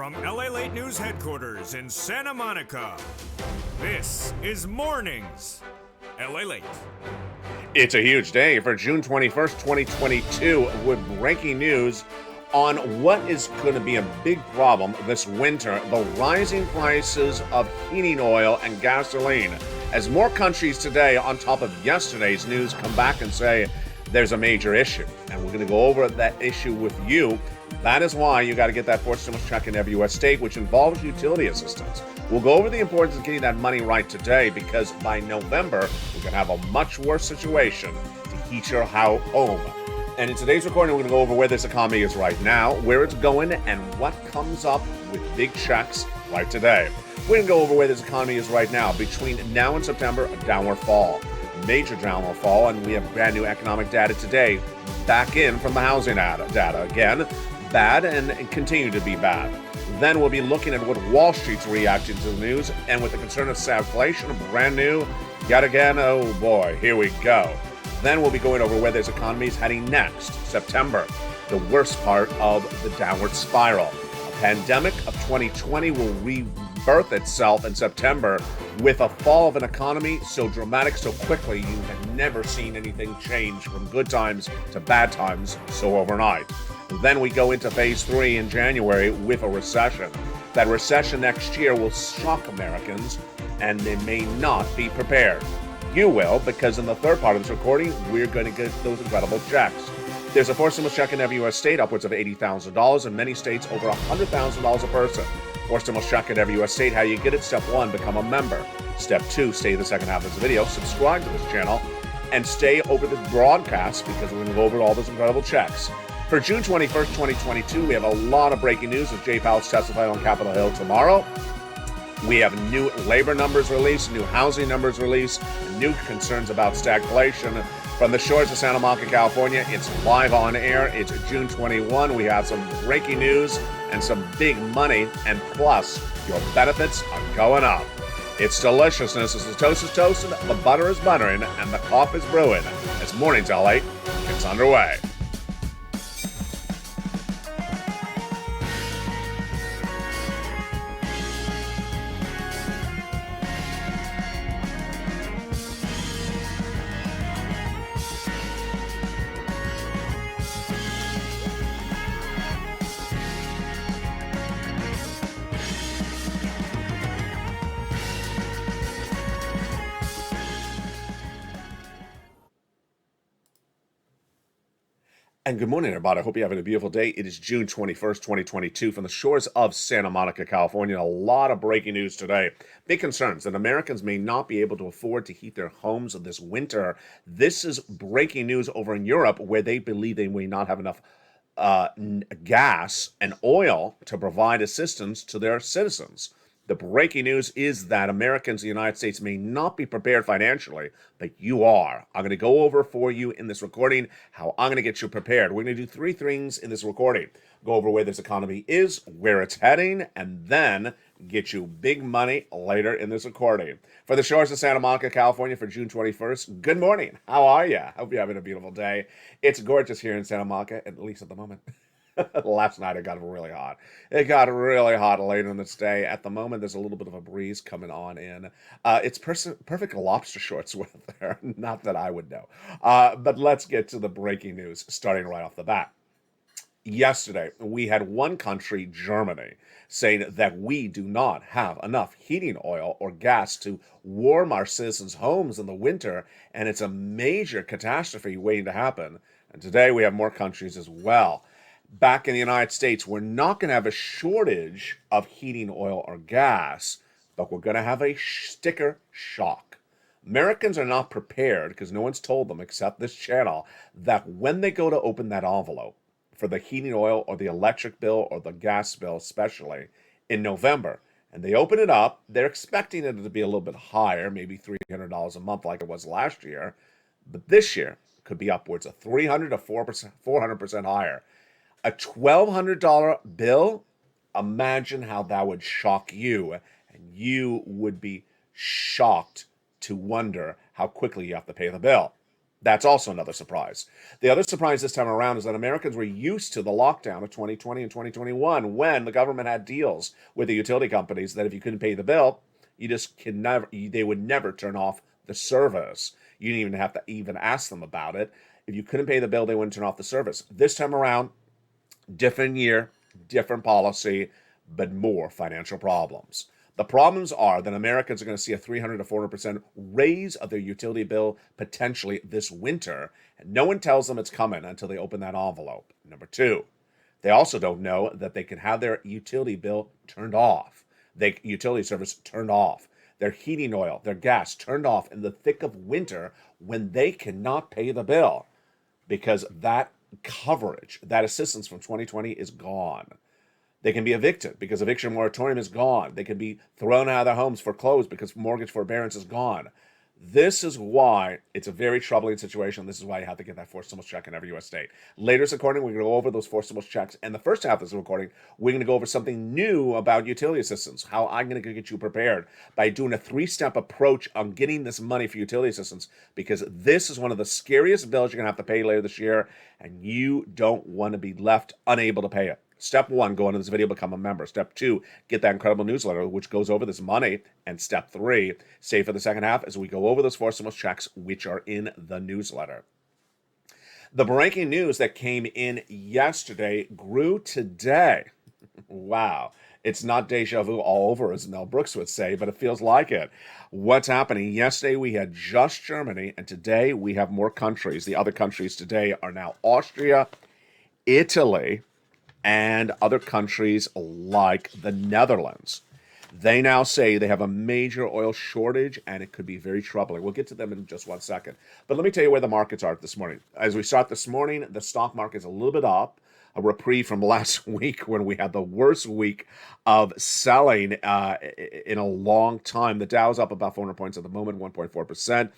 From LALATE News Headquarters in Santa Monica, this is Mornings LALATE. It's a huge day for June 21st, 2022, with breaking news on what is going to be a big problem this winter, the rising prices of heating oil and gasoline. As more countries today, on top of yesterday's news, come back and say there's a major issue. And we're going to go over that issue with you. That is why you got to get that fourth stimulus check in every U.S. state, which involves utility assistance. We'll go over the importance of getting that money right today, because by November, we're going to have a much worse situation to heat your home. And in today's recording, we're going to go over where this economy is right now, where it's going, and what comes up with big checks right today. We're going to go over where this economy is right now. Between now and September, a downward fall. Major downward fall, and we have brand new economic data today back in from the housing data. Again, bad and continue to be bad. Then we'll be looking at what Wall Street's reacting to the news, and with the concern of stagflation, brand new, yet again, oh boy, here we go. Then we'll be going over where this economy is heading next, September, the worst part of the downward spiral. A pandemic of 2020 will rebirth itself in September with a fall of an economy so dramatic so quickly you have never seen anything change from good times to bad times so overnight. Then we go into phase 3 in January with a recession. That recession next year will shock Americans, and they may not be prepared. You will, because in the third part of this recording, we're going to get those incredible checks. There's a fourth stimulus check in every U.S. state, upwards of $80,000, in many states over $100,000 a person. Fourth stimulus check in every U.S. state. How you get it? Step 1, become a member. Step 2, stay the second half of this video, subscribe to this channel, and stay over this broadcast, because we're going to go over all those incredible checks. For June 21st, 2022, we have a lot of breaking news with Jay Powell's testifying on Capitol Hill tomorrow. We have new labor numbers released, new housing numbers released, new concerns about stagflation. From the shores of Santa Monica, California, it's live on air. It's June 21. We have some breaking news and some big money, and plus, your benefits are going up. It's deliciousness as the toast is toasted, the butter is buttering, and the coffee is brewing as Mornings LA gets underway. And good morning, everybody. I hope you're having a beautiful day. It is June 21st, 2022, from the shores of Santa Monica, California. A lot of breaking news today. Big concerns that Americans may not be able to afford to heat their homes this winter. This is breaking news over in Europe, where they believe they may not have enough gas and oil to provide assistance to their citizens. The breaking news is that Americans in the United States may not be prepared financially, but you are. I'm going to go over for you in this recording how I'm going to get you prepared. We're going to do 3 things in this recording. Go over where this economy is, where it's heading, and then get you big money later in this recording. For the shores of Santa Monica, California, for June 21st, good morning. How are you? Hope you're having a beautiful day. It's gorgeous here in Santa Monica, at least at the moment. Last night it got really hot. It got really hot later in this day. At the moment, there's a little bit of a breeze coming on in. It's perfect lobster shorts weather. Not that I would know. But let's get to the breaking news, starting right off the bat. Yesterday, we had one country, Germany, saying that we do not have enough heating oil or gas to warm our citizens' homes in the winter, and it's a major catastrophe waiting to happen. And today we have more countries as well. Back in the United States, we're not going to have a shortage of heating oil or gas, but we're going to have a sticker shock. Americans are not prepared, because no one's told them except this channel, that when they go to open that envelope for the heating oil or the electric bill or the gas bill especially in November, and they open it up, they're expecting it to be a little bit higher, maybe $300 a month like it was last year, but this year could be upwards of 300 to 400% higher. A $1,200 bill, imagine how that would shock you, and you would be shocked to wonder how quickly you have to pay the bill. That's also another surprise. The other surprise this time around is that Americans were used to the lockdown of 2020 and 2021 when the government had deals with the utility companies that if you couldn't pay the bill, you just can never, they would never turn off the service. You didn't even have to even ask them about it. If you couldn't pay the bill, they wouldn't turn off the service. This time around, different year, different policy, but more financial problems. The problems are that Americans are going to see a 300 to 400% raise of their utility bill potentially this winter. And no one tells them it's coming until they open that envelope. Number two, they also don't know that they can have their utility bill turned off, their utility service turned off, their heating oil, their gas turned off in the thick of winter when they cannot pay the bill because that coverage, that assistance from 2020 is gone. They can be evicted because eviction moratorium is gone. They can be thrown out of their homes, foreclosed because mortgage forbearance is gone. This is why it's a very troubling situation. This is why you have to get that forced stimulus check in every U.S. state. Later this recording, we're going to go over those forced stimulus checks. And the first half of this recording, we're going to go over something new about utility assistance, how I'm going to get you prepared by doing a 3-step approach on getting this money for utility assistance, because this is one of the scariest bills you're going to have to pay later this year, and you don't want to be left unable to pay it. Step 1, go into this video, become a member. Step 2, get that incredible newsletter, which goes over this money. And step 3, stay for the second half as we go over those forced stimulus checks, which are in the newsletter. The breaking news that came in yesterday grew today. Wow. It's not deja vu all over, as Mel Brooks would say, but it feels like it. What's happening? Yesterday we had just Germany, and today we have more countries. The other countries today are now Austria, Italy, and other countries like the Netherlands. They now say they have a major oil shortage, and it could be very troubling. We'll get to them in just 1 second. But let me tell you where the markets are this morning. As we start this morning, the stock market is a little bit up, a reprieve from last week when we had the worst week of selling in a long time. The Dow's up about 400 points at the moment, 1.4%.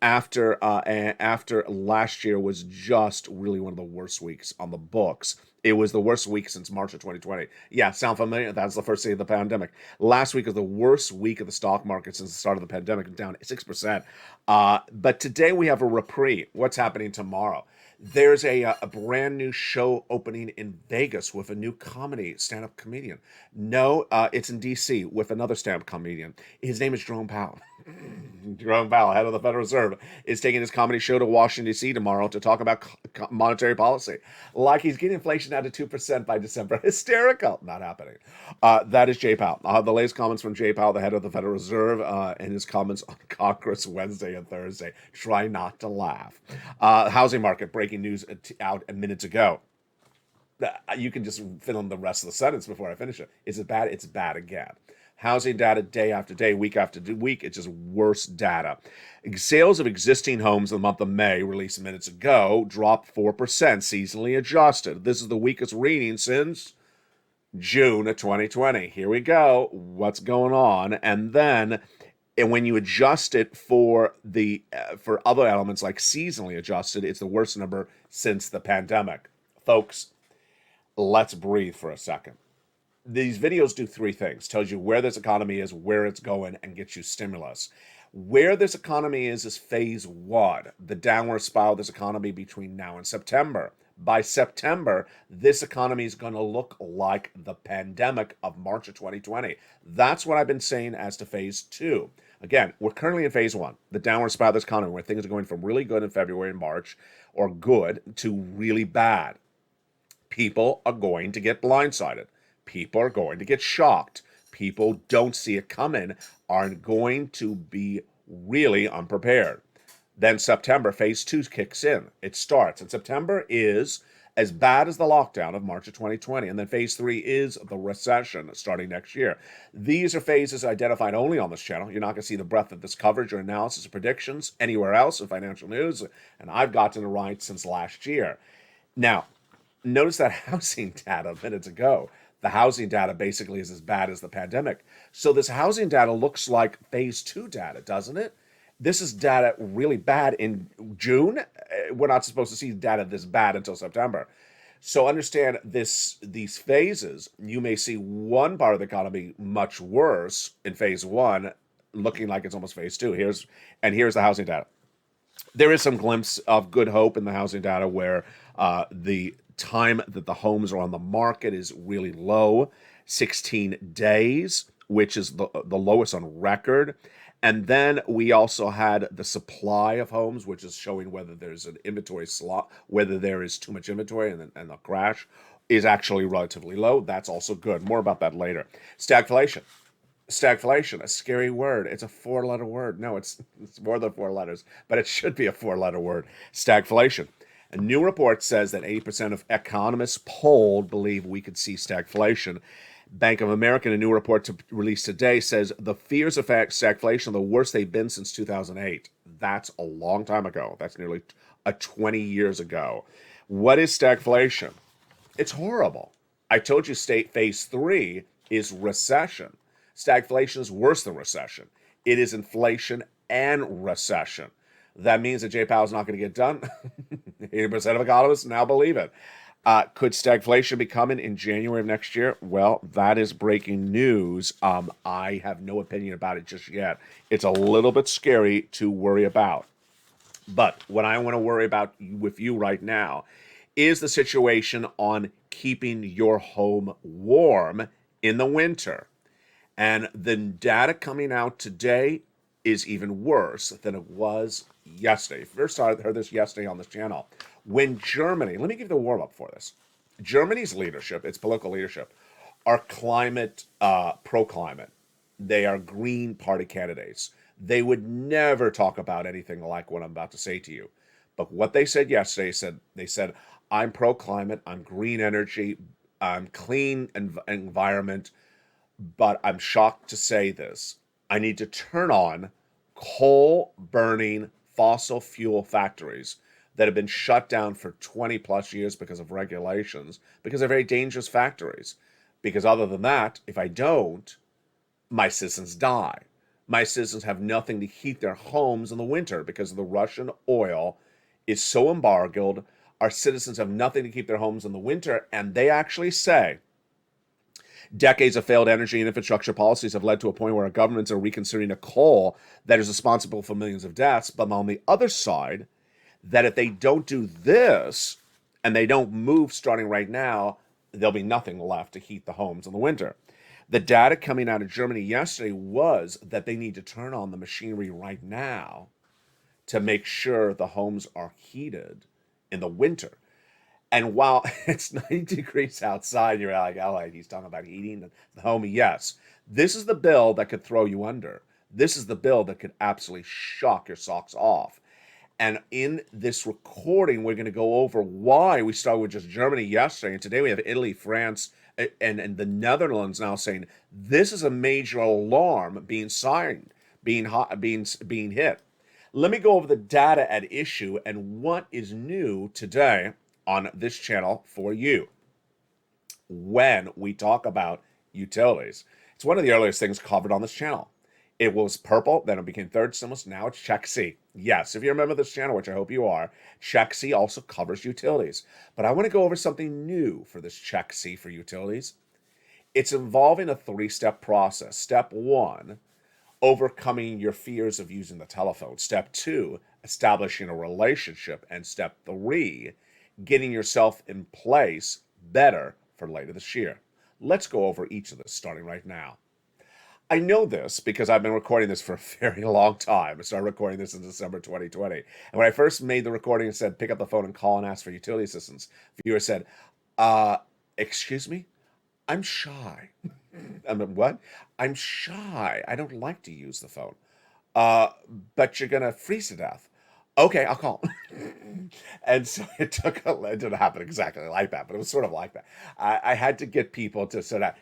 After last year was just really one of the worst weeks on the books. It was the worst week since March of 2020. Yeah, sound familiar? That's the first day of the pandemic. Last week was the worst week of the stock market since the start of the pandemic, down 6%. But today we have a reprieve. What's happening tomorrow? There's a brand new show opening in Vegas with a new comedy stand-up comedian. No, it's in D.C. with another stand-up comedian. His name is Jerome Powell. Jerome Powell, head of the Federal Reserve, is taking his comedy show to Washington, D.C. tomorrow to talk about monetary policy. Like he's getting inflation down to 2% by December. Hysterical. Not happening. That is Jay Powell. I'll have the latest comments from Jay Powell, the head of the Federal Reserve, and his comments on Congress Wednesday and Thursday. Try not to laugh. Housing market, breaking news out minutes ago. You can just fill in the rest of the sentence before I finish it. Is it bad? It's bad again. Housing data day after day, week after week, it's just worse data. Sales of existing homes in the month of May, released minutes ago, dropped 4%, seasonally adjusted. This is the weakest reading since June of 2020. Here we go. What's going on? And then, when you adjust it for other elements like seasonally adjusted, it's the worst number since the pandemic. Folks, let's breathe for a second. These videos do 3 things. Tells you where this economy is, where it's going, and gets you stimulus. Where this economy is phase 1, the downward spiral of this economy between now and September. By September, this economy is going to look like the pandemic of March of 2020. That's what I've been saying as to phase 2. Again, we're currently in phase 1, the downward spiral of this economy, where things are going from really good in February and March, or good, to really bad. People are going to get blindsided. People are going to get shocked. People don't see it coming, are going to be really unprepared. Then September, phase 2 kicks in. It starts. And September is as bad as the lockdown of March of 2020. And then phase 3 is the recession starting next year. These are phases identified only on this channel. You're not going to see the breadth of this coverage or analysis or predictions anywhere else in financial news. And I've gotten it right since last year. Now, notice that housing data minutes ago. The housing data basically is as bad as the pandemic. So this housing data looks like phase 2 data, doesn't it? This is data really bad in June. We're not supposed to see data this bad until September. So understand these phases. You may see one part of the economy much worse in phase 1, looking like it's almost phase 2. Here's the housing data. There is some glimpse of good hope in the housing data where the time that the homes are on the market is really low, 16 days, which is the lowest on record. And then we also had the supply of homes, which is showing whether there's an inventory slot, whether there is too much inventory, and the crash is actually relatively low. That's also good. More about that later. Stagflation. Stagflation, a scary word. It's a four-letter word. No, it's more than four letters, but it should be a four-letter word. Stagflation. A new report says that 80% of economists polled believe we could see stagflation. Bank of America, in a new report released today, says the fears of stagflation are the worst they've been since 2008. That's a long time ago. That's nearly 20 years ago. What is stagflation? It's horrible. I told you phase three is recession. Stagflation is worse than recession. It is inflation and recession. That means that Jay Powell's not going to get done. 80% of economists now believe it. Could stagflation be coming in January of next year? Well, that is breaking news. I have no opinion about it just yet. It's a little bit scary to worry about. But what I want to worry about with you right now is the situation on keeping your home warm in the winter. And the data coming out today is even worse than it was yesterday. First, I heard this yesterday on this channel. When Germany, let me give you the warm up for this. Germany's leadership, its political leadership, are climate, pro-climate. They are Green Party candidates. They would never talk about anything like what I'm about to say to you. But what they said yesterday, they said, I'm pro-climate, I'm green energy, I'm clean environment, but I'm shocked to say this. I need to turn on coal-burning fossil fuel factories that have been shut down for 20 plus years because of regulations, because they're very dangerous factories. Because other than that, if I don't, my citizens die. My citizens have nothing to heat their homes in the winter because the Russian oil is so embargoed. Our citizens have nothing to keep their homes in the winter, and they actually say decades of failed energy and infrastructure policies have led to a point where our governments are reconsidering a coal that is responsible for millions of deaths. But on the other side, that if they don't do this and they don't move starting right now, there'll be nothing left to heat the homes in the winter. The data coming out of Germany yesterday was that they need to turn on the machinery right now to make sure the homes are heated in the winter. And while it's 90 degrees outside, you're like, oh, he's talking about heating the home. Yes, this is the bill that could throw you under. This is the bill that could absolutely shock your socks off. And in this recording, we're going to go over why we started with just Germany yesterday. And today we have Italy, France, and the Netherlands now saying this is a major alarm being signed, being hit. Let me go over the data at issue and what is new today on this channel for you when we talk about utilities. It's one of the earliest things covered on this channel. It was purple, then it became third stimulus, now it's Check C. Yes, if you remember this channel, which I hope you are, Check C also covers utilities. But I want to go over something new for this Check C for utilities. It's involving a three-step process. Step one, overcoming your fears of using the telephone. Step two, establishing a relationship. And step three, getting yourself in place better for later this year. Let's go over each of this starting right now. I know this because I've been recording this for a very long time. I started recording this in December 2020. And when I first made the recording and said, pick up the phone and call and ask for utility assistance, viewer said, excuse me? I'm shy. I mean, what? I'm shy. I don't like to use the phone. But you're going to freeze to death. Okay, I'll call. And so it didn't happen exactly like that, but it was sort of like that. I had to get people to sort of,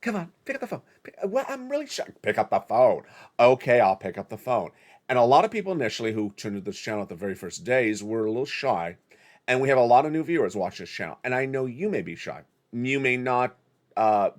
come on, pick up the phone. Well, I'm really shy. Pick up the phone. Okay, I'll pick up the phone. And a lot of people initially who tuned into this channel at the very first days were a little shy. And we have a lot of new viewers watch this channel. And I know you may be shy. You may not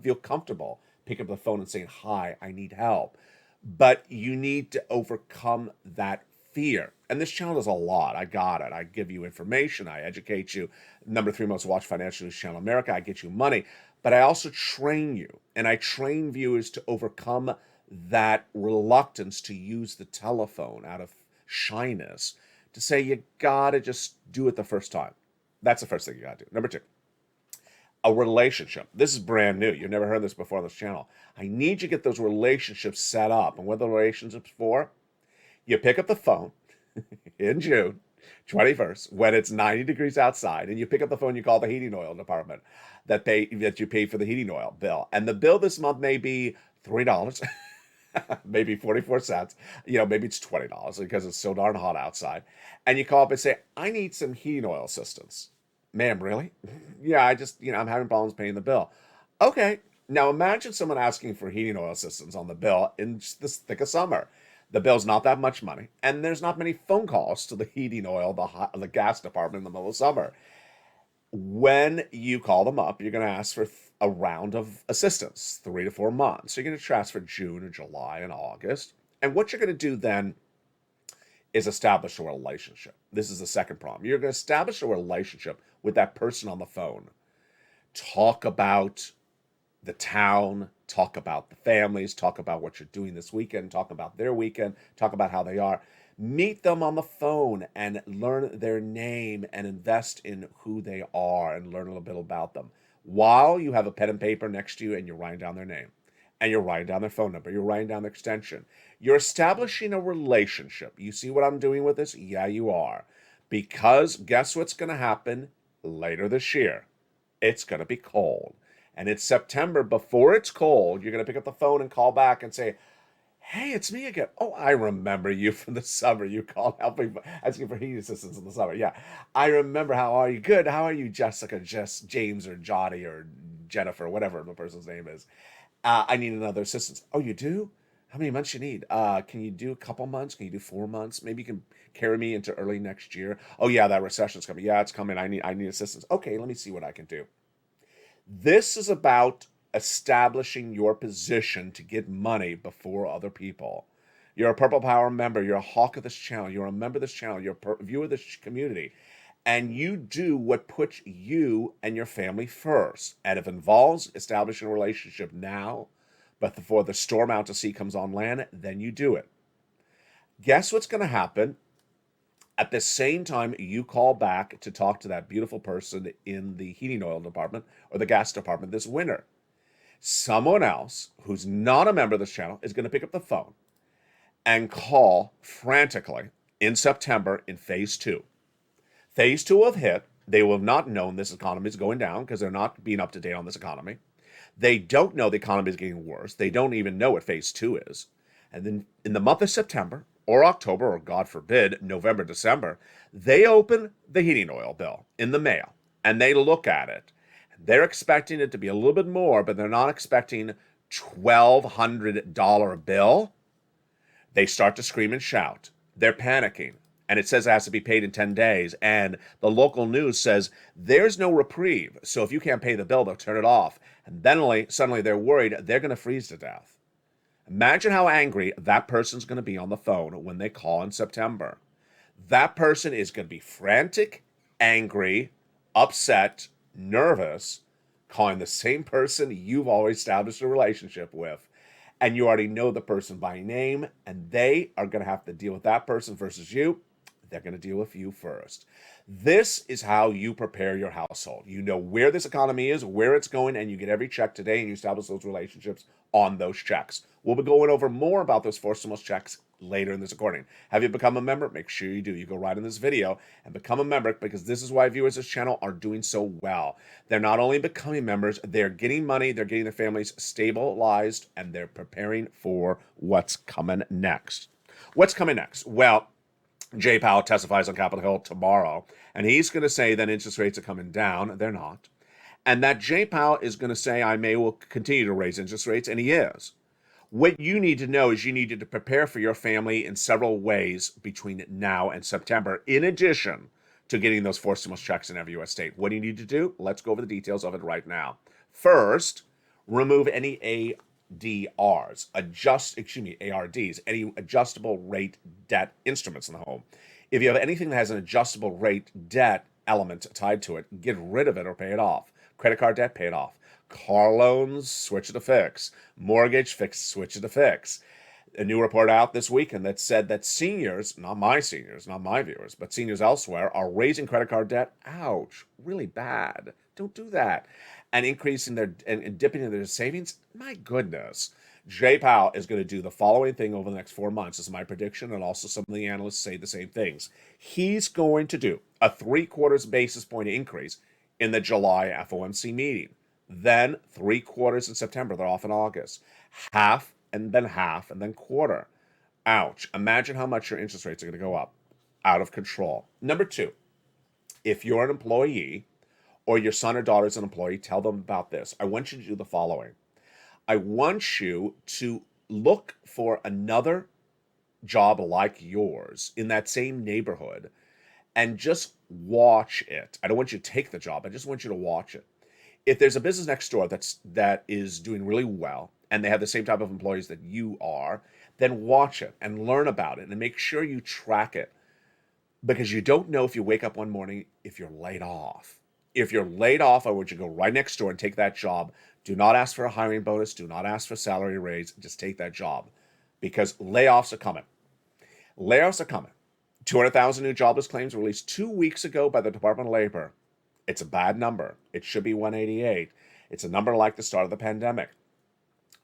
feel comfortable picking up the phone and saying, hi, I need help. But you need to overcome that fear. And this channel does a lot. I got it. I give you information. I educate you. Number 3 most watched financial news channel in America. I get you money. But I also train you. And I train viewers to overcome that reluctance to use the telephone out of shyness to say you gotta just do it the first time. That's the first thing you gotta do. Number two, a relationship. This is brand new. You've never heard this before on this channel. I need you to get those relationships set up. And what are the relationships for? You pick up the phone in June 21st when it's 90 degrees outside, and you pick up the phone, you call the heating oil department that you pay for the heating oil bill. And the bill this month may be $3, maybe 44 cents, maybe it's $20 because it's so darn hot outside. And you call up and say, I need some heating oil assistance. Ma'am, really? Yeah, I'm having problems paying the bill. Okay, now imagine someone asking for heating oil assistance on the bill in this thick of summer. The bill's not that much money, and there's not many phone calls to the heating oil, the gas department in the middle of summer. When you call them up, you're going to ask for a round of assistance, 3 to 4 months. So you're going to transfer June or July and August. And what you're going to do then is establish a relationship. This is the second problem. You're going to establish a relationship with that person on the phone. Talk about the town, talk about the families, talk about what you're doing this weekend, talk about their weekend, talk about how they are. Meet them on the phone and learn their name and invest in who they are and learn a little bit about them. While you have a pen and paper next to you and you're writing down their name and you're writing down their phone number, you're writing down their extension. You're establishing a relationship. You see what I'm doing with this? Yeah, you are. Because guess what's going to happen later this year? It's going to be cold. And it's September. Before it's cold, you're going to pick up the phone and call back and say, hey, it's me again. Oh, I remember you from the summer. You called asking for heating assistance in the summer. Yeah, I remember. How are you? Good. How are you, Jessica, Jess, James, or Johnny, or Jennifer, whatever the person's name is? I need another assistance. Oh, you do? How many months you need? Can you do a couple months? Can you do 4 months? Maybe you can carry me into early next year. Oh, yeah, that recession's coming. Yeah, it's coming. I need assistance. Okay, let me see what I can do. This is about establishing your position to get money before other people. You're a Purple Power member. You're a hawk of this channel. You're a member of this channel. You're a viewer of this community. And you do what puts you and your family first. And if it involves establishing a relationship now, but before the storm out to sea comes on land, then you do it. Guess what's going to happen? At the same time, you call back to talk to that beautiful person in the heating oil department or the gas department this winter. Someone else who's not a member of this channel is going to pick up the phone and call frantically in September in phase 2. Phase 2 will have hit. They will have not known this economy is going down because they're not being up to date on this economy. They don't know the economy is getting worse. They don't even know what phase 2 is. And then in the month of September or October, or God forbid, November, December, they open the heating oil bill in the mail and they look at it. They're expecting it to be a little bit more, but they're not expecting $1,200 bill. They start to scream and shout. They're panicking. And it says it has to be paid in 10 days. And the local news says there's no reprieve. So if you can't pay the bill, they'll turn it off. And then suddenly they're worried they're going to freeze to death. Imagine how angry that person's going to be on the phone when they call in September. That person is going to be frantic, angry, upset, nervous, calling the same person you've always established a relationship with. And you already know the person by name, and they are going to have to deal with that person versus you. They're going to deal with you first. This is how you prepare your household. You know where this economy is, where it's going, and you get every check today, and you establish those relationships on those checks. We'll be going over more about those 4 stimulus checks later in this recording. Have you become a member? Make sure you do. You go right in this video and become a member, because this is why viewers of this channel are doing so well. They're not only becoming members, they're getting money, they're getting their families stabilized, and they're preparing for what's coming next. What's coming next? Well, Jay Powell testifies on Capitol Hill tomorrow, and he's going to say that interest rates are coming down. They're not. And that Jay Powell is going to say I will continue to raise interest rates, and he is. What you need to know is you need to prepare for your family in several ways between now and September, in addition to getting those 4 stimulus checks in every U.S. state. What do you need to do? Let's go over the details of it right now. First, remove any ARDs, any adjustable rate debt instruments in the home. If you have anything that has an adjustable rate debt element tied to it, get rid of it or pay it off. Credit card debt, pay it off. Car loans, switch it to fix. Mortgage, switch it to fix. A new report out this weekend that said that seniors, not my viewers, but seniors elsewhere, are raising credit card debt. Ouch, really bad. Don't do that. And increasing their and dipping into their savings. My goodness. Jay Powell is going to do the following thing over the next 4 months. This is my prediction, and also some of the analysts say the same things. He's going to do a 3/4 basis point increase in the July FOMC meeting. Then 3/4 in September. They're off in August. Half, and then quarter. Ouch. Imagine how much your interest rates are going to go up. Out of control. Number two, if you're an employee or your son or daughter is an employee, tell them about this. I want you to do the following. I want you to look for another job like yours in that same neighborhood and just watch it. I don't want you to take the job. I just want you to watch it. If there's a business next door that is doing really well and they have the same type of employees that you are, then watch it and learn about it and make sure you track it, because you don't know if you wake up one morning if you're laid off. If you're laid off, I want you to go right next door and take that job. Do not ask for a hiring bonus. Do not ask for a salary raise. Just take that job, because layoffs are coming. Layoffs are coming. 200,000 new jobless claims released 2 weeks ago by the Department of Labor. It's a bad number. It should be 188. It's a number like the start of the pandemic.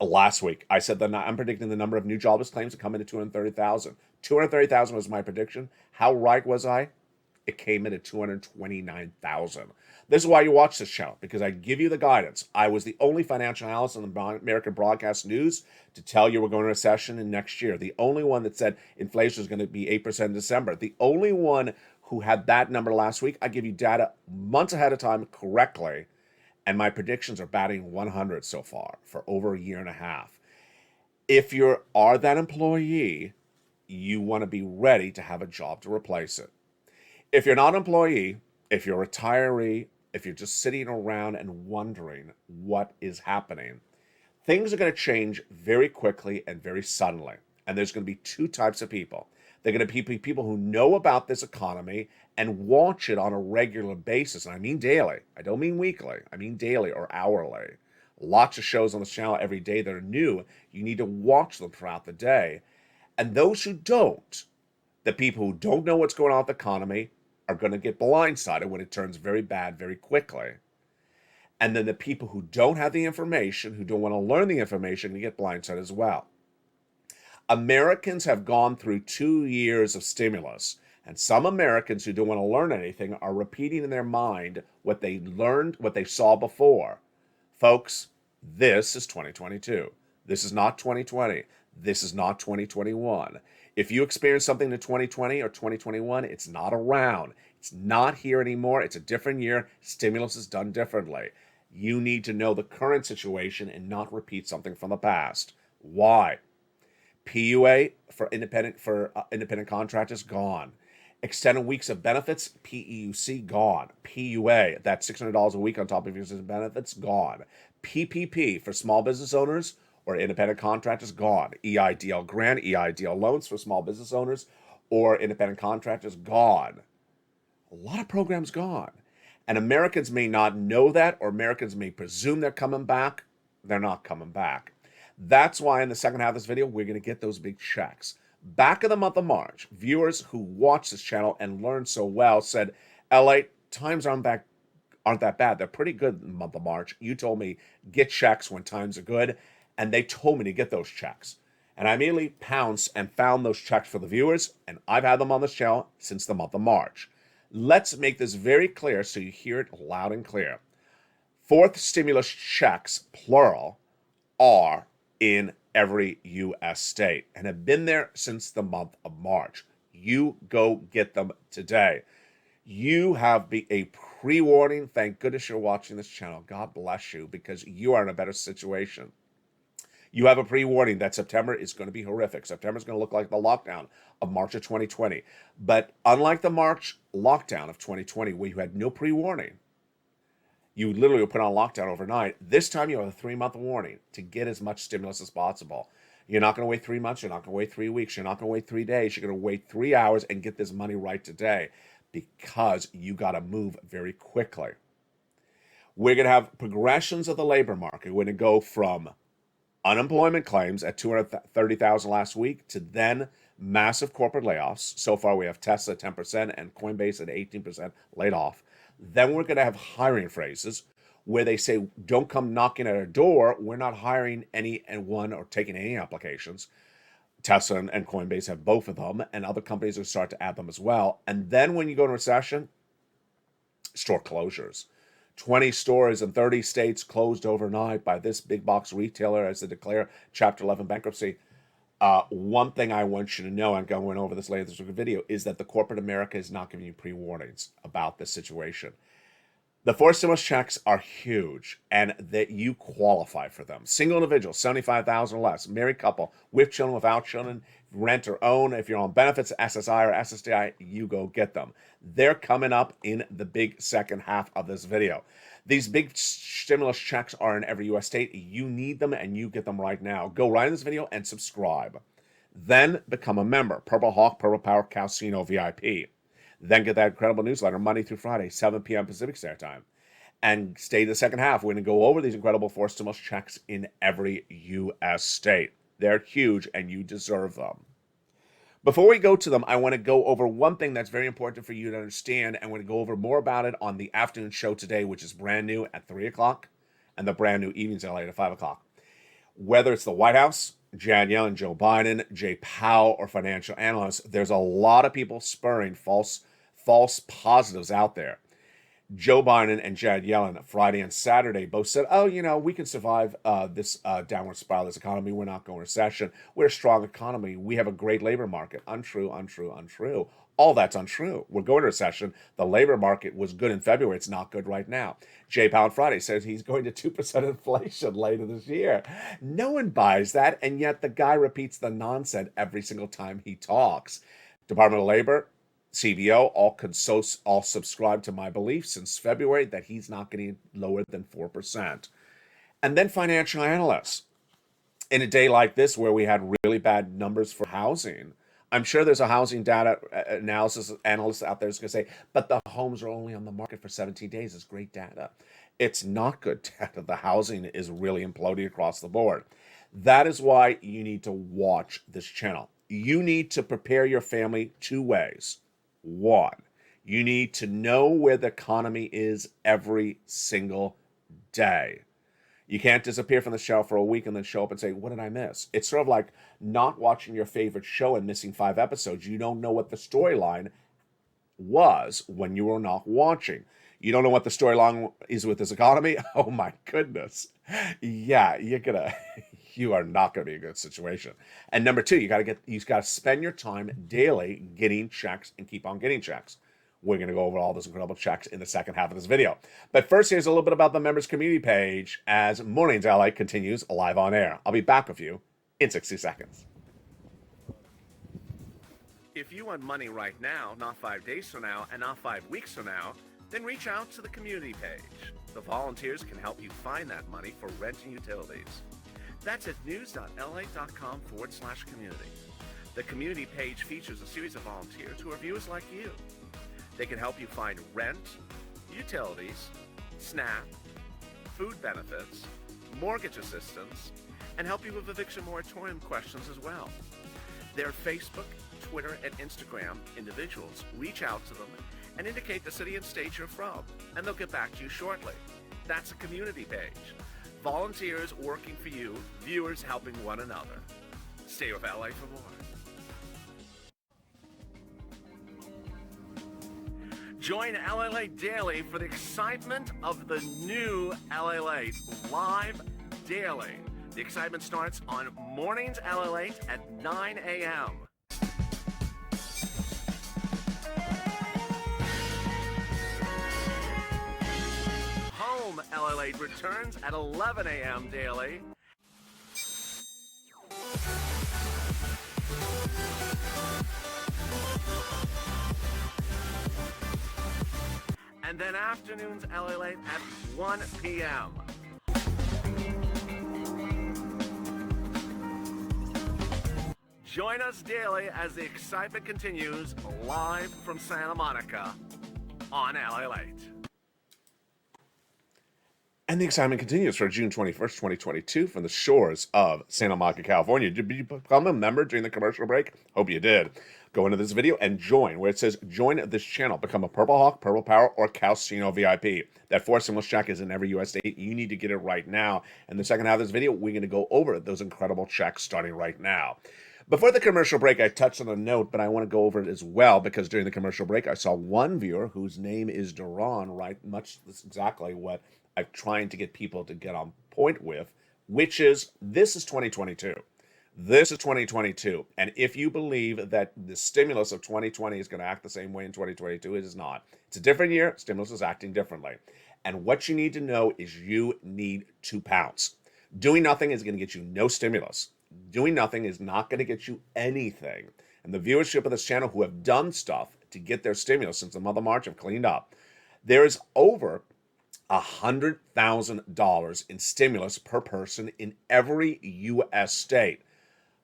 Last week, I said that I'm predicting the number of new jobless claims to come into 230,000. 230,000 was my prediction. How right was I? It came in at 229,000. This is why you watch this channel, because I give you the guidance. I was the only financial analyst on the American broadcast news to tell you we're going to recession in next year. The only one that said inflation is going to be 8% in December. The only one who had that number last week. I give you data months ahead of time correctly, and my predictions are batting 100 so far for over a year and a half. If you are that employee, you want to be ready to have a job to replace it. If you're not an employee, if you're a retiree, if you're just sitting around and wondering what is happening, things are going to change very quickly and very suddenly. And there's going to be two types of people. They're going to be people who know about this economy and watch it on a regular basis. And I mean daily. I don't mean weekly. I mean daily or hourly. Lots of shows on the channel every day that are new. You need to watch them throughout the day. And those who don't, the people who don't know what's going on with the economy, are going to get blindsided when it turns very bad very quickly. And then the people who don't have the information, who don't want to learn the information, they get blindsided as well. Americans have gone through 2 years of stimulus, and some Americans who don't want to learn anything are repeating in their mind what they learned, what they saw before. Folks, this is 2022. This is not 2020. This is not 2021. If you experience something in 2020 or 2021, it's not around. It's not here anymore. It's a different year. Stimulus is done differently. You need to know the current situation and not repeat something from the past. Why? PUA for independent contractors, gone. Extended weeks of benefits, PEUC, gone. PUA, that's $600 a week on top of your benefits, gone. PPP for small business owners or independent contractors, gone. EIDL grant, EIDL loans for small business owners or independent contractors, gone. A lot of programs gone. And Americans may not know that, or Americans may presume they're coming back. They're not coming back. That's why in the second half of this video, we're going to get those big checks. Back in the month of March, viewers who watch this channel and learn so well said, LALATE, times aren't that bad. They're pretty good in the month of March. You told me get checks when times are good, and they told me to get those checks. And I immediately pounced and found those checks for the viewers, and I've had them on this channel since the month of March. Let's make this very clear so you hear it loud and clear. Fourth stimulus checks, plural, are in every U.S. state and have been there since the month of March. You go get them today. You have a pre-warning. Thank goodness you're watching this channel. God bless you, because you are in a better situation. You have a pre-warning that September is going to be horrific. September is going to look like the lockdown of March of 2020. But unlike the March lockdown of 2020, where you had no pre-warning, you literally were put on lockdown overnight. This time you have a 3-month warning to get as much stimulus as possible. You're not going to wait 3 months. You're not going to wait 3 weeks. You're not going to wait 3 days. You're going to wait 3 hours and get this money right today, because you got to move very quickly. We're going to have progressions of the labor market. We're going to go from Unemployment claims at 230,000 last week to then massive corporate layoffs. So far, we have Tesla at 10% and Coinbase at 18% laid off. Then we're going to have hiring phrases where they say, don't come knocking at our door. We're not hiring anyone or taking any applications. Tesla and Coinbase have both of them, and other companies will start to add them as well. And then when you go into recession, store closures. 20 stores in 30 states closed overnight by this big box retailer as they declare Chapter 11 bankruptcy. One thing I want you to know, I'm going over this later in this video, is that the corporate America is not giving you pre-warnings about this situation. The 4 stimulus checks are huge, and that you qualify for them. Single individuals, 75,000 or less. Married couple, with children, without children, rent or own. If you're on benefits, SSI or SSDI, you go get them. They're coming up in the big second half of this video. These big stimulus checks are in every U.S. state. You need them, and you get them right now. Go right in this video and subscribe. Then become a member. Purple Hawk, Purple Power, Casino VIP. Then get that incredible newsletter Monday through Friday, 7 p.m. Pacific Standard Time. And stay the second half. We're going to go over these incredible 4 stimulus checks in every U.S. state. They're huge, and you deserve them. Before we go to them, I want to go over one thing that's very important for you to understand. I'm going to go over more about it on the afternoon show today, which is brand new at 3 o'clock, and the brand new evenings at 5 o'clock. Whether it's the White House, Janet Yellen, Joe Biden, Jay Powell, or financial analysts, there's a lot of people spurring false positives out there. Joe Biden and Janet Yellen, Friday and Saturday, both said, we can survive this downward spiral of this economy. We're not going to recession. We're a strong economy. We have a great labor market. Untrue, untrue, untrue. All that's untrue. We're going to recession. The labor market was good in February. It's not good right now. Jay Powell Friday says he's going to 2% inflation later this year. No one buys that, and yet the guy repeats the nonsense every single time he talks. Department of Labor, CBO, all subscribe to my belief since February that he's not getting lower than 4%. And then financial analysts. In a day like this where we had really bad numbers for housing, I'm sure there's a housing data analysis analyst out there who's going to say, but the homes are only on the market for 17 days. It's great data. It's not good data. The housing is really imploding across the board. That is why you need to watch this channel. You need to prepare your family 2 ways. 1, you need to know where the economy is every single day. You can't disappear from the show for a week and then show up and say, what did I miss? It's sort of like not watching your favorite show and missing 5 episodes. You don't know what the storyline was when you were not watching. You don't know what the storyline is with this economy? Oh my goodness. Yeah, you are not going to be in a good situation. And number 2, you got to spend your time daily getting checks and keep on getting checks. We're going to go over all those incredible checks in the second half of this video. But first, here's a little bit about the members community page as Mornings LA continues live on air. I'll be back with you in 60 seconds. If you want money right now, not 5 days from now, and not 5 weeks from now, then reach out to the community page. The volunteers can help you find that money for rent and utilities. That's at news.la.com/community. The community page features a series of volunteers who are viewers like you. They can help you find rent, utilities, SNAP, food benefits, mortgage assistance, and help you with eviction moratorium questions as well. Their Facebook, Twitter, and Instagram individuals reach out to them and indicate the city and state you're from, and they'll get back to you shortly. That's a community page. Volunteers working for you, viewers helping one another. Stay with LA for more. Join LALATE daily for the excitement of the new LALATE live daily. The excitement starts on Mornings LALATE at 9 a.m. Home LALATE returns at 11 a.m. daily. And then afternoons LALATE at 1 p.m. Join us daily as the excitement continues live from Santa Monica on LALATE. And the excitement continues for June 21st, 2022 from the shores of Santa Monica, California. Did you become a member during the commercial break? Hope you did. Go into this video and join where it says join this channel. Become a Purple Hawk, Purple Power, or Calcino VIP. That 4 stimulus check is in every U.S. state. You need to get it right now. And the second half of this video, we're going to go over those incredible checks starting right now. Before the commercial break, I touched on a note, but I want to go over it as well because during the commercial break, I saw one viewer whose name is Duran write much exactly what I'm trying to get people to get on point with, which is this is 2022. This is 2022. And if you believe that the stimulus of 2020 is going to act the same way in 2022, it is not. It's a different year. Stimulus is acting differently. And what you need to know is you need to pounce. Doing nothing is going to get you no stimulus. Doing nothing is not going to get you anything. And the viewership of this channel who have done stuff to get their stimulus since the month of March have cleaned up. There is over $100,000 in stimulus per person in every U.S. state.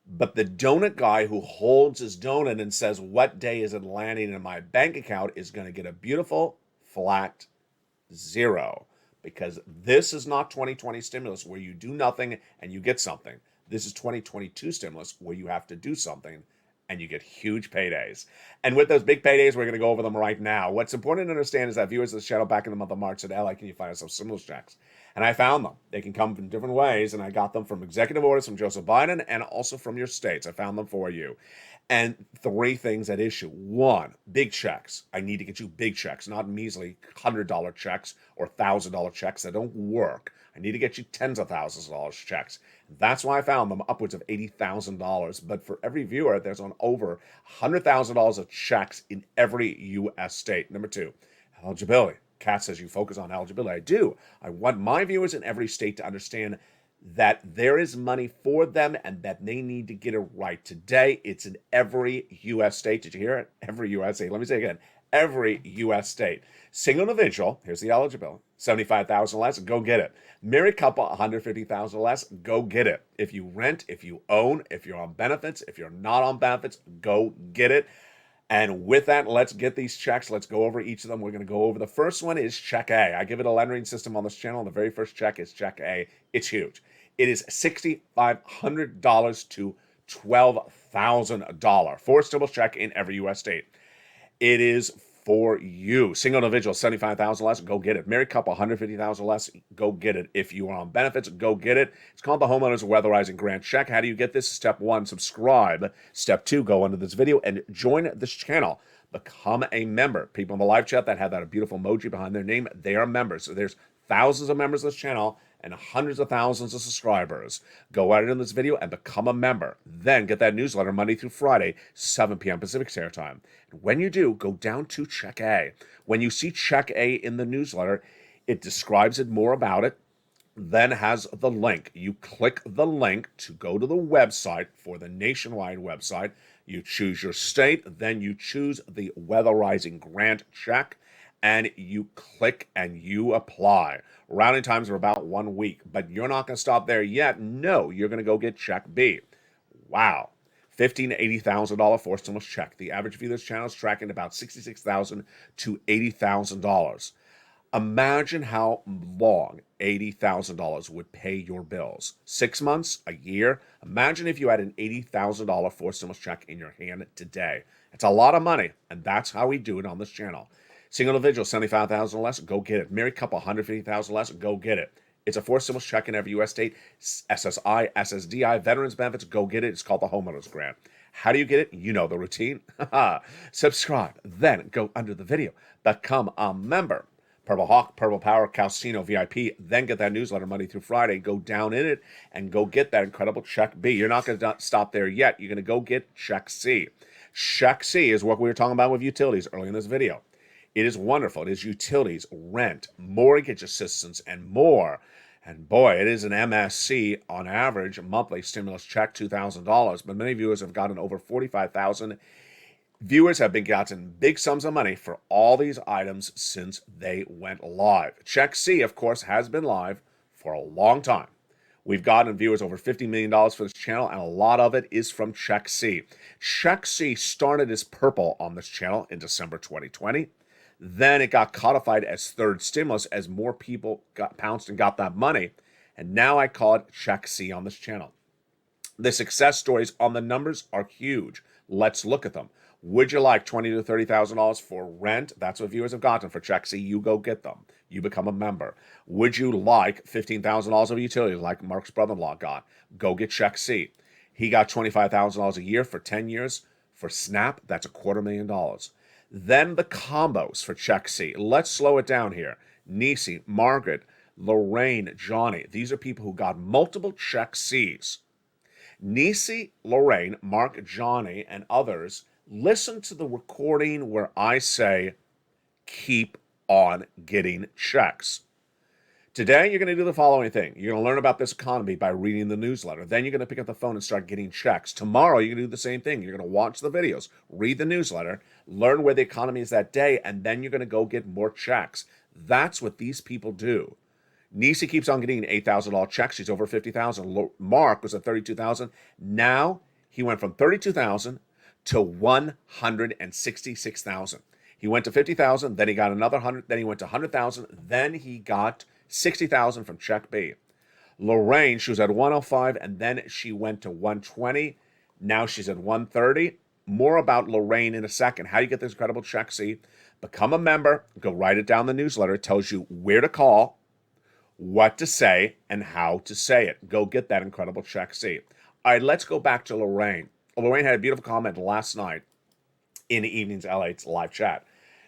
But the donut guy who holds his donut and says, what day is it landing in my bank account is going to get a beautiful flat zero. Because this is not 2020 stimulus where you do nothing and you get something. This is 2022 stimulus where you have to do something and you get huge paydays. And with those big paydays, we're going to go over them right now. What's important to understand is that viewers of this channel back in the month of March said, "Ally, can you find us some stimulus checks?" And I found them. They can come in different ways, and I got them from executive orders from Joseph Biden and also from your states. I found them for you. And 3 things at issue. 1, big checks. I need to get you big checks, not measly $100 checks or $1,000 checks that don't work. I need to get you tens of thousands of dollars checks. That's why I found them upwards of $80,000. But for every viewer, there's on over $100,000 of checks in every U.S. state. Number 2, eligibility. Kat says you focus on eligibility. I do. I want my viewers in every state to understand that there is money for them and that they need to get it right. Today, it's in every U.S. state. Did you hear it? Every U.S. state. Let me say it again. Every U.S. state. Single individual, here's the eligibility, $75,000 less, go get it. Married couple, $150,000 less, go get it. If you rent, if you own, if you're on benefits, if you're not on benefits, go get it. And with that, let's get these checks. Let's go over each of them. We're going to go over the first one is check A. I give it a lettering system on this channel. The very first check is check A. It's huge. It is $6,500 to $12,000. 4 stimulus check in every U.S. state. It is for you. Single individual, $75,000 less, go get it. Married couple, $150,000 less, go get it. If you are on benefits, go get it. It's called the Homeowners Weatherizing Grant Check. How do you get this? Step 1, subscribe. Step 2, go under this video and join this channel. Become a member. People in the live chat that have that beautiful emoji behind their name, they are members. So there's thousands of members of this channel and hundreds of thousands of subscribers. Go out in this video and become a member. Then get that newsletter Monday through Friday, 7 p.m. Pacific Standard Time. And when you do, go down to Check A. When you see Check A in the newsletter, it describes it more about it, then has the link. You click the link to go to the website for the nationwide website. You choose your state, then you choose the Weatherizing Grant Check, and you click and you apply. Routing times are about 1 week, but you're not going to stop there yet. No, you're going to go get check B. Wow. $15,000 to $80,000 4 stimulus check. The average view of this channel is tracking about $66,000 to $80,000. Imagine how long $80,000 would pay your bills. 6 months, a year. Imagine if you had an $80,000 4 stimulus check in your hand today. It's a lot of money, and that's how we do it on this channel. Single individual, $75,000 less, go get it. Married couple, $150,000 less, go get it. It's a 4 stimulus check in every U.S. state. SSI, SSDI, veterans benefits, go get it. It's called the Homeowners Grant. How do you get it? You know the routine. Subscribe, then go under the video. Become a member. Purple Hawk, Purple Power, Calcino VIP, then get that newsletter Monday through Friday. Go down in it and go get that incredible check B. You're not going to stop there yet. You're going to go get check C. Check C is what we were talking about with utilities early in this video. It is wonderful. It is utilities, rent, mortgage assistance, and more. And boy, it is an MSC on average, a monthly stimulus check, $2,000. But many viewers have gotten over $45,000. Viewers have been gotten big sums of money for all these items since they went live. Check C, of course, has been live for a long time. We've gotten viewers over $50 million for this channel, and a lot of it is from Check C. Check C started as purple on this channel in December 2020. Then it got codified as third stimulus as more people got pounced and got that money. And now I call it Check C on this channel. The success stories on the numbers are huge. Let's look at them. Would you like $20,000 to $30,000 for rent? That's what viewers have gotten for Check C. You go get them. You become a member. Would you like $15,000 of utilities like Mark's brother-in-law got? Go get Check C. He got $25,000 a year for 10 years. For Snap, that's $250,000. Then the combos for Check C. Let's slow it down here. Nisi, Margaret, Lorraine, Johnny. These are people who got multiple Check C's. Nisi, Lorraine, Mark, Johnny, and others, listen to the recording where I say, keep on getting checks. Today, you're going to do the following thing. You're going to learn about this economy by reading the newsletter. Then you're going to pick up the phone and start getting checks. Tomorrow, you're going to do the same thing. You're going to watch the videos, read the newsletter, learn where the economy is that day, and then you're going to go get more checks. That's what these people do. Nisi keeps on getting $8,000 checks. She's over $50,000. Mark was at $32,000. Now he went from $32,000 to $166,000. He went to $50,000, then he got another 100, then he went to $100,000, then he got $60,000 from Check B. Lorraine, she was at 105, and then she went to 120. Now she's at 130. More about Lorraine in a second. How you get this incredible Check C? Become a member. Go write it down in the newsletter. It tells you where to call, what to say, and how to say it. Go get that incredible Check C. All right, let's go back to Lorraine. Lorraine had a beautiful comment last night in the evening's LATE live chat.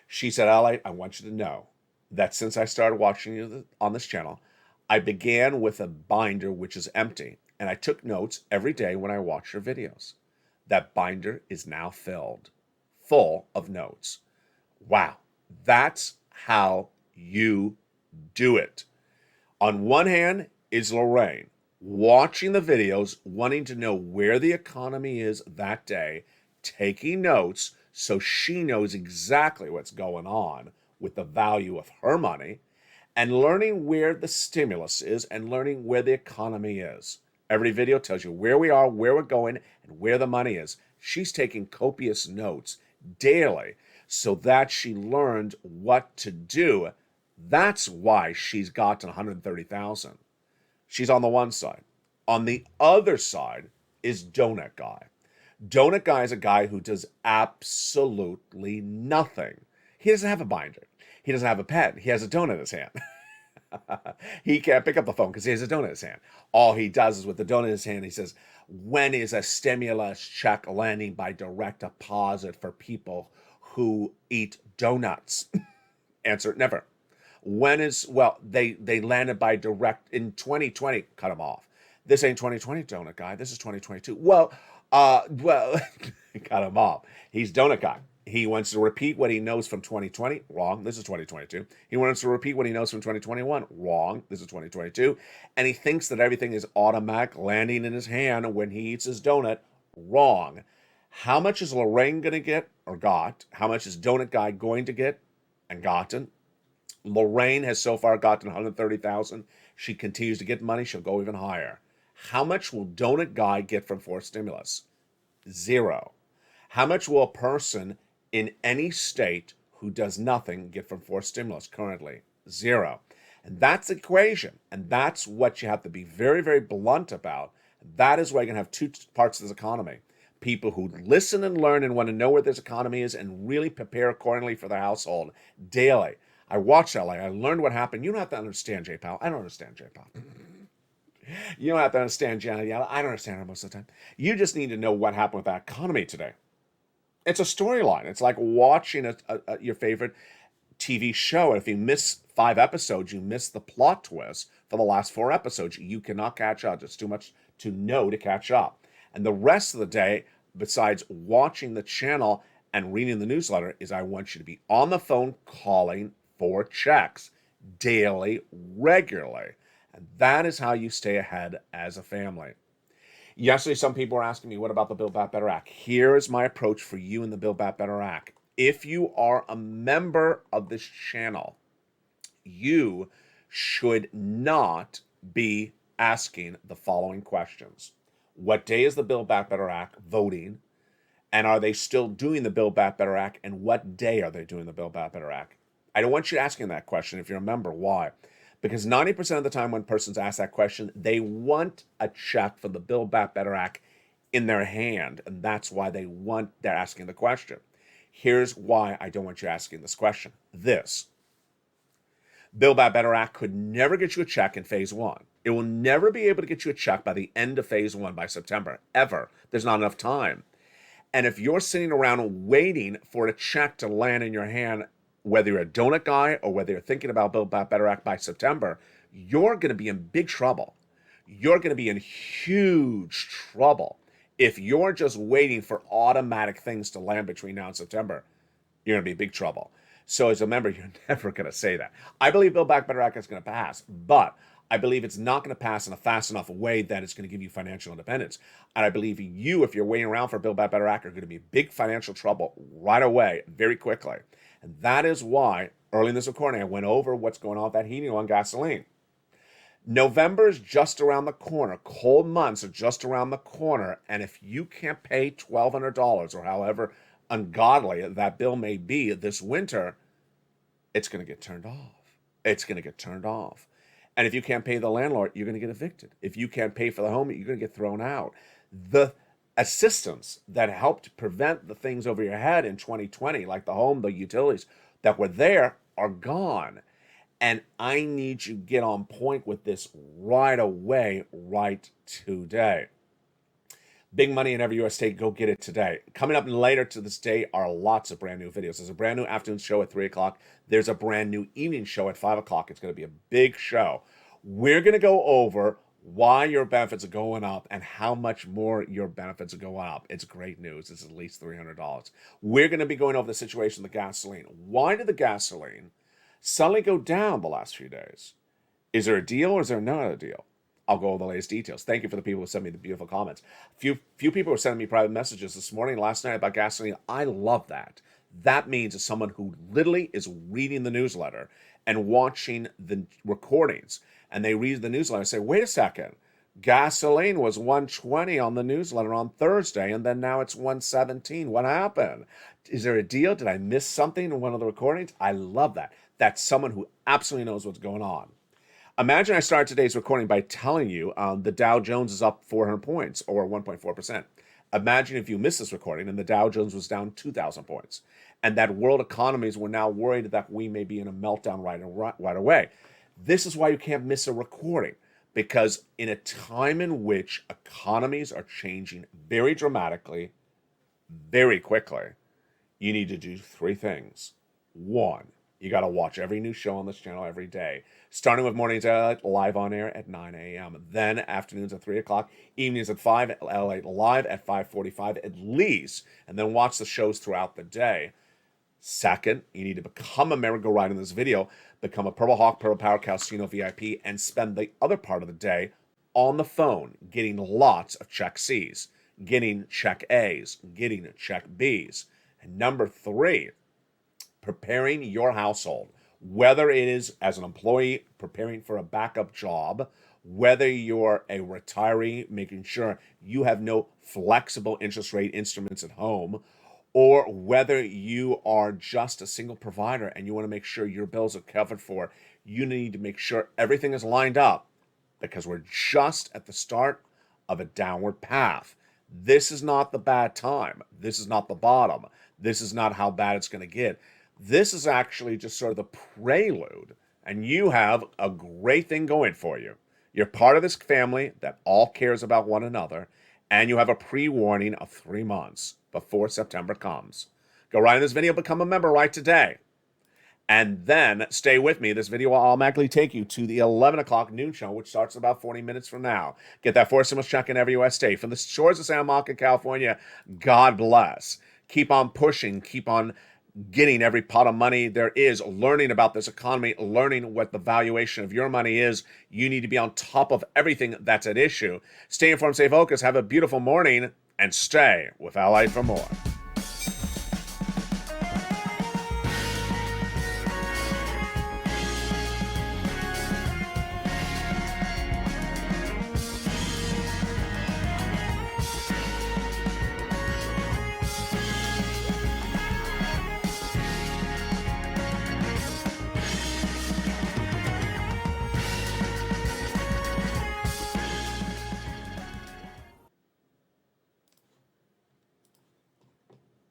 She said, LATE, I want you to know that since I started watching you on this channel, I began with a binder which is empty, and I took notes every day when I watched your videos. That binder is now filled, full of notes. Wow, that's how you do it. On one hand is Lorraine, watching the videos, wanting to know where the economy is that day, taking notes so she knows exactly what's going on with the value of her money, and learning where the stimulus is and learning where the economy is. Every video tells you where we are, where we're going, and where the money is. She's taking copious notes daily so that she learned what to do. That's why she's gotten 130,000. She's on the one side. On the other side is Donut Guy. Donut Guy is a guy who does absolutely nothing. He doesn't have a binder. He doesn't have a pen. He has a donut in his hand. He can't pick up the phone because he has a donut in his hand. All he does is with the donut in his hand, he says, when is a stimulus check landing by direct deposit for people who eat donuts? Answer, never. When is, well, they landed by direct in 2020. Cut him off. This ain't 2020, Donut Guy. This is 2022. Well, cut him off. He's Donut Guy. He wants to repeat what he knows from 2020. Wrong. This is 2022. He wants to repeat what he knows from 2021. Wrong. This is 2022. And he thinks that everything is automatic landing in his hand when he eats his donut. Wrong. How much is Lorraine going to get or got? How much is Donut Guy going to get and gotten? Lorraine has so far gotten 130,000. She continues to get money. She'll go even higher. How much will Donut Guy get from forced stimulus? 0. How much will a person in any state who does nothing get from forced stimulus currently? 0. And that's the equation. And that's what you have to be very, very blunt about. That is why you're going to have two parts of this economy. People who listen and learn and want to know where this economy is and really prepare accordingly for their household daily. I watched LA. I learned what happened. You don't have to understand J-Pal. I don't understand J-Pal. You don't have to understand Janet Yellen. I don't understand her most of the time. You just need to know what happened with that economy today. It's a storyline. It's like watching your favorite TV show. And if you miss 5 episodes, you miss the plot twist for the last 4 episodes. You cannot catch up. It's too much to know to catch up. And the rest of the day, besides watching the channel and reading the newsletter, is I want you to be on the phone calling for checks daily, regularly. And that is how you stay ahead as a family. Yesterday, some people were asking me, what about the Build Back Better Act? Here is my approach for you in the Build Back Better Act. If you are a member of this channel, you should not be asking the following questions. What day is the Build Back Better Act voting? And are they still doing the Build Back Better Act? And what day are they doing the Build Back Better Act? I don't want you asking that question if you're a member. Why? Because 90% of the time when persons ask that question, they want a check from the Build Back Better Act in their hand, and that's why they're asking the question. Here's why I don't want you asking this question. This Build Back Better Act could never get you a check in phase one. It will never be able to get you a check by the end of phase one by September, ever. There's not enough time. And if you're sitting around waiting for a check to land in your hand, whether you're a donut guy or whether you're thinking about Build Back Better Act by September, you're going to be in big trouble. You're going to be in huge trouble. If you're just waiting for automatic things to land between now and September, you're going to be in big trouble. So as a member, you're never going to say that. I believe Build Back Better Act is going to pass, but I believe it's not going to pass in a fast enough way that it's going to give you financial independence. And I believe you, if you're waiting around for Build Back Better Act, are going to be in big financial trouble right away, very quickly. And that is why, early in this recording, I went over what's going on with that heating oil and gasoline. November is just around the corner. Cold months are just around the corner. And if you can't pay $1,200 or however ungodly that bill may be this winter, it's going to get turned off. It's going to get turned off. And if you can't pay the landlord, you're going to get evicted. If you can't pay for the home, you're going to get thrown out. The assistance that helped prevent the things over your head in 2020, like the home, the utilities that were there, are gone. And I need you to get on point with this right away, right today. Big money in every U.S. state. Go get it today. Coming up later to this day are lots of brand new videos. There's a brand new afternoon show at 3 o'clock. There's a brand new evening show at 5 o'clock. It's going to be a big show. We're going to go over why your benefits are going up and how much more your benefits are going up. It's great news. It's at least $300. We're going to be going over the situation with the gasoline. Why did the gasoline suddenly go down the last few days? Is there a deal or is there not a deal? I'll go over the latest details. Thank you for the people who sent me the beautiful comments. Few people were sending me private messages this morning, last night about gasoline. I love that. That means as someone who literally is reading the newsletter and watching the recordings, and they read the newsletter and say, wait a second, gasoline was 120 on the newsletter on Thursday, and then now it's 117. What happened? Is there a deal? Did I miss something in one of the recordings? I love that. That's someone who absolutely knows what's going on. Imagine I start today's recording by telling you the Dow Jones is up 400 points or 1.4%. Imagine if you missed this recording and the Dow Jones was down 2,000 points and that world economies were now worried that we may be in a meltdown right away. This is why you can't miss a recording, because in a time in which economies are changing very dramatically, very quickly, you need to do three things. One, you got to watch every new show on this channel every day, starting with mornings live on air at 9 a.m., then afternoons at 3 o'clock, evenings at 5, LALATE live at 5:45 at least, and then watch the shows throughout the day. Second, you need to become a member. Go right in this video, become a Purple Hawk, Purple Power Casino VIP, and spend the other part of the day on the phone, getting lots of check C's, getting check A's, getting check B's. And number three, preparing your household, whether it is as an employee preparing for a backup job, whether you're a retiree making sure you have no flexible interest rate instruments at home, or whether you are just a single provider and you want to make sure your bills are covered for, you need to make sure everything is lined up, because we're just at the start of a downward path. This is not the bad time. This is not the bottom. This is not how bad it's going to get. This is actually just sort of the prelude, and you have a great thing going for you. You're part of this family that all cares about one another, and you have a pre-warning of 3 months before September comes. Go right in this video, become a member right today, and then stay with me. This video will automatically take you to the 11 o'clock noon show, which starts in about 40 minutes from now. Get that 4 stimulus check in every U.S. state. From the shores of Santa Monica, California, God bless. Keep on pushing. Keep on getting every pot of money there is, learning about this economy, learning what the valuation of your money is. You need to be on top of everything that's at issue. Stay informed, stay focused, have a beautiful morning, and stay with LALATE for more.